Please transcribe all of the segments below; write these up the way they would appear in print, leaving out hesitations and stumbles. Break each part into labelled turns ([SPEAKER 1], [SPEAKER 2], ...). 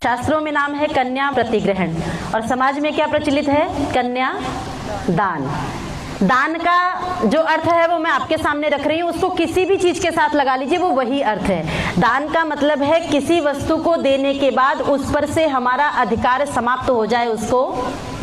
[SPEAKER 1] शास्त्रों में नाम है कन्या प्रतिग्रहण और समाज में क्या प्रचलित है? कन्या दान। दान का जो अर्थ है वो मैं आपके सामने रख रही हूँ, उसको किसी भी चीज के साथ लगा लीजिए, वो वही अर्थ है। दान का मतलब है किसी वस्तु को देने के बाद उस पर से हमारा अधिकार समाप्त हो जाए, उसको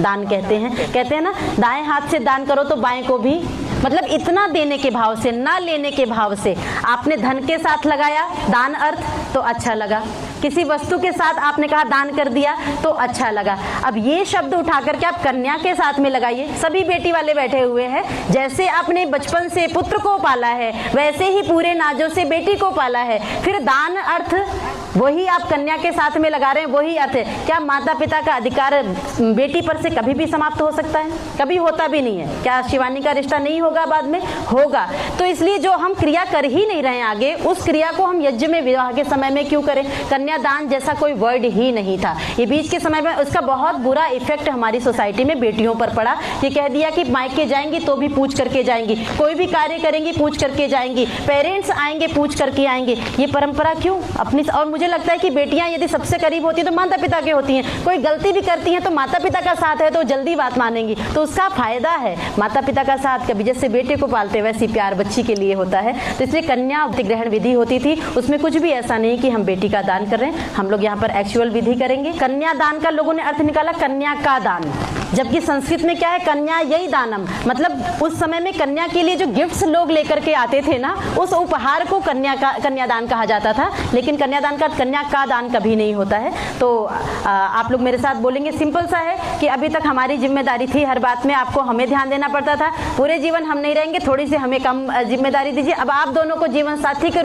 [SPEAKER 1] दान कहते हैं। कहते हैं ना, दाएं हाथ से दान करो तो बाएं को भी, मतलब इतना देने के भाव से, ना लेने के भाव से। आपने धन के साथ लगाया दान अर्थ तो अच्छा लगा, किसी वस्तु के साथ आपने कहा दान कर दिया तो अच्छा लगा। अब ये शब्द उठा करके आप कन्या के साथ में लगाइए। सभी बेटी वाले बैठे हुए हैं, जैसे आपने बचपन से पुत्र को पाला है वैसे ही पूरे नाजों से बेटी को पाला है, फिर दान अर्थ वही आप कन्या के साथ में लगा रहे हैं, वही अर्थ है। क्या माता पिता का अधिकार बेटी पर से कभी भी समाप्त हो सकता है? कभी होता भी नहीं है। क्या शिवानी का रिश्ता नहीं होगा? बाद में होगा। तो इसलिए जो हम क्रिया कर ही नहीं रहे हैं आगे, उस क्रिया को हम यज्ञ में विवाह के समय में क्यों करें? कन्यादान जैसा कोई वर्ड ही नहीं था। ये बीच के समय में उसका बहुत बुरा इफेक्ट हमारी सोसाइटी में बेटियों पर पड़ा। ये कह दिया कि मायके जाएंगी तो भी पूछ करके जाएंगी, कोई भी कार्य करेंगी पूछ करके जाएंगी, पेरेंट्स आएंगे पूछ करके आएंगे। ये परंपरा क्यों अपनी? और मुझे लगता है कि बेटियां यदि सबसे करीब होती है तो माता पिता के होती हैं। कोई गलती भी करती हैं तो माता पिता का साथ है तो जल्दी बात मानेंगी, तो उसका फायदा है। माता पिता का साथ कभी जैसे बेटे को पालते वैसे प्यार बच्ची के लिए होता है। तो इसलिए कन्या प्रतिग्रहण विधि होती थी, उसमें कुछ भी ऐसा नहीं कि हम बेटी का दान कर रहे हैं। हम लोग यहाँ पर एक्चुअल विधि करेंगे। कन्या दान का लोगों ने अर्थ निकाला कन्या का दान, जबकि संस्कृत में क्या है? कन्या यही दानम, मतलब उस समय में कन्या के लिए जो गिफ्ट्स लोग लेकर के आते थे ना, उस उपहार को कन्यादान कहा जाता था। लेकिन कन्यादान का कन्या का दान कभी नहीं होता है। तो आप लोग मेरे साथ बोलेंगे, सिंपल सा है कि अभी तक हमारी जिम्मेदारी थी, हर बात में आपको हमें ध्यान देना पड़ता था। पूरे जीवन हम नहीं रहेंगे, थोड़ी सी हमें कम जिम्मेदारी दीजिए। अब आप दोनों को जीवन साथी के